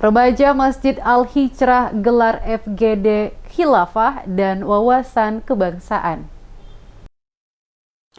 Remaja Masjid Al-Hijrah gelar FGD Khilafah dan Wawasan Kebangsaan.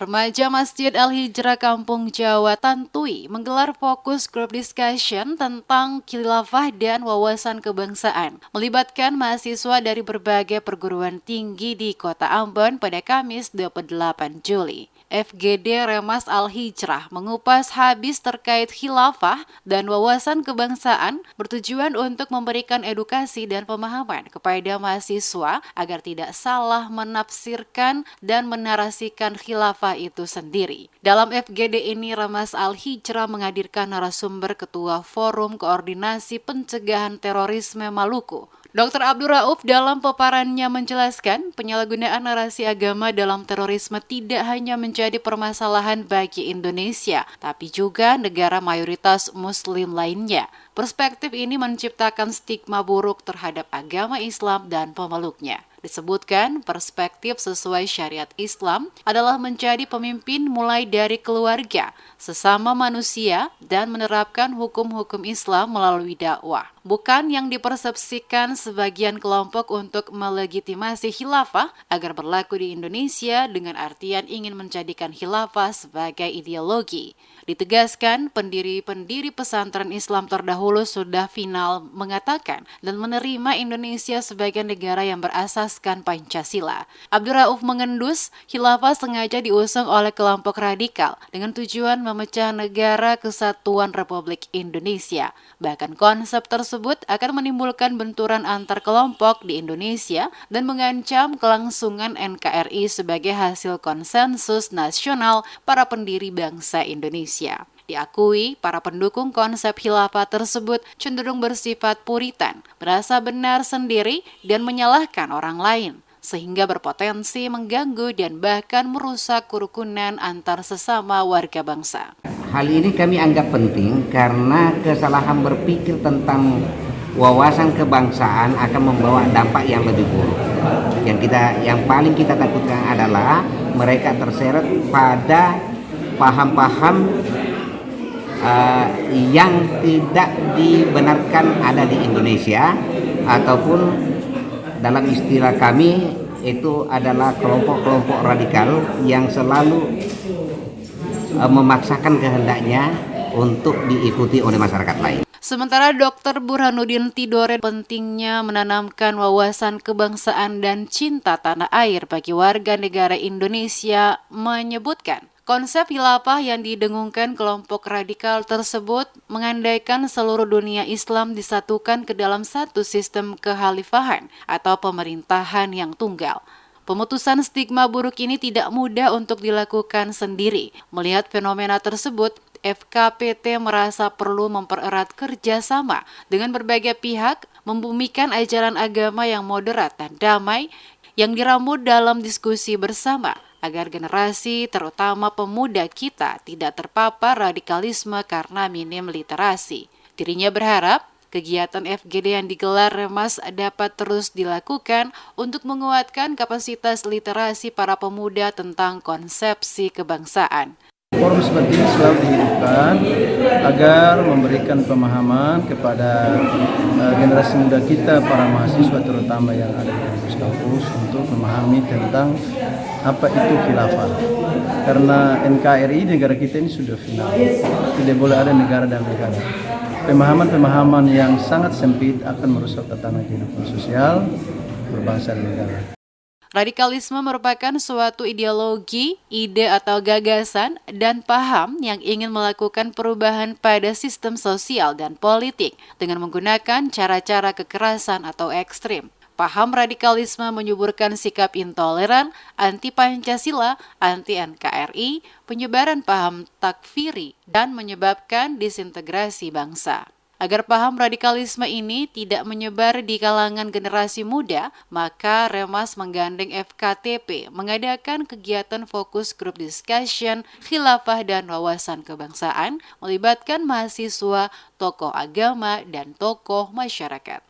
Remaja Masjid Al-Hijrah Kampung Jawa Tantui menggelar fokus group discussion tentang khilafah dan wawasan kebangsaan, melibatkan mahasiswa dari berbagai perguruan tinggi di Kota Ambon pada Kamis 28 Juli. FGD Remas Al-Hijrah mengupas habis terkait khilafah dan wawasan kebangsaan bertujuan untuk memberikan edukasi dan pemahaman kepada mahasiswa agar tidak salah menafsirkan dan menarasikan khilafah itu sendiri. Dalam FGD ini, Remas Al-Hijrah menghadirkan narasumber Ketua Forum Koordinasi Pencegahan Terorisme Maluku, Dr. Abdul Rauf dalam paparannya menjelaskan penyalahgunaan narasi agama dalam terorisme tidak hanya menjadi permasalahan bagi Indonesia, tapi juga negara mayoritas Muslim lainnya. Perspektif ini menciptakan stigma buruk terhadap agama Islam dan pemeluknya. Disebutkan perspektif sesuai syariat Islam adalah menjadi pemimpin mulai dari keluarga, sesama manusia, dan menerapkan hukum-hukum Islam melalui dakwah. Bukan yang dipersepsikan sebagian kelompok untuk melegitimasi khilafah agar berlaku di Indonesia dengan artian ingin menjadikan khilafah sebagai ideologi. Ditegaskan, pendiri-pendiri pesantren Islam terdahulu sudah final mengatakan dan menerima Indonesia sebagai negara yang berasaskan Pancasila. Abdul Rauf mengendus, khilafah sengaja diusung oleh kelompok radikal dengan tujuan memecah negara kesatuan Republik Indonesia. Bahkan konsep tersebut akan menimbulkan benturan antar kelompok di Indonesia dan mengancam kelangsungan NKRI sebagai hasil konsensus nasional para pendiri bangsa Indonesia. Diakui, para pendukung konsep khilafah tersebut cenderung bersifat puritan, merasa benar sendiri dan menyalahkan orang lain, sehingga berpotensi mengganggu dan bahkan merusak kerukunan antar sesama warga bangsa. Hal ini kami anggap penting karena kesalahan berpikir tentang wawasan kebangsaan akan membawa dampak yang lebih buruk. Yang paling kita takutkan adalah mereka terseret pada paham-paham yang tidak dibenarkan ada di Indonesia, ataupun dalam istilah kami itu adalah kelompok-kelompok radikal yang selalu memaksakan kehendaknya untuk diikuti oleh masyarakat lain. Sementara Dr. Burhanuddin Tidore pentingnya menanamkan wawasan kebangsaan dan cinta tanah air bagi warga negara Indonesia menyebutkan, konsep khilafah yang didengungkan kelompok radikal tersebut mengandaikan seluruh dunia Islam disatukan ke dalam satu sistem kekhalifahan atau pemerintahan yang tunggal. Pemutusan stigma buruk ini tidak mudah untuk dilakukan sendiri. Melihat fenomena tersebut, FKPT merasa perlu mempererat kerjasama dengan berbagai pihak, membumikan ajaran agama yang moderat dan damai yang diramu dalam diskusi bersama, agar generasi terutama pemuda kita tidak terpapar radikalisme karena minim literasi. Dirinya berharap kegiatan FGD yang digelar Remas dapat terus dilakukan untuk menguatkan kapasitas literasi para pemuda tentang konsepsi kebangsaan. Forum seperti ini selalu dihidupkan agar memberikan pemahaman kepada generasi muda kita, para mahasiswa terutama yang ada di kampus-kampus, untuk memahami tentang apa itu khilafah. Karena NKRI negara kita ini sudah final, tidak boleh ada negara dan negara. Pemahaman-pemahaman yang sangat sempit akan merusak tatanan kehidupan sosial berbangsa dan negara. Radikalisme merupakan suatu ideologi, ide atau gagasan dan paham yang ingin melakukan perubahan pada sistem sosial dan politik dengan menggunakan cara-cara kekerasan atau ekstrim. Paham radikalisme menyuburkan sikap intoleran, anti-Pancasila, anti-NKRI, penyebaran paham takfiri, dan menyebabkan disintegrasi bangsa. Agar paham radikalisme ini tidak menyebar di kalangan generasi muda, maka Remas menggandeng FKTP mengadakan kegiatan fokus group discussion, khilafah dan wawasan kebangsaan, melibatkan mahasiswa, tokoh agama, dan tokoh masyarakat.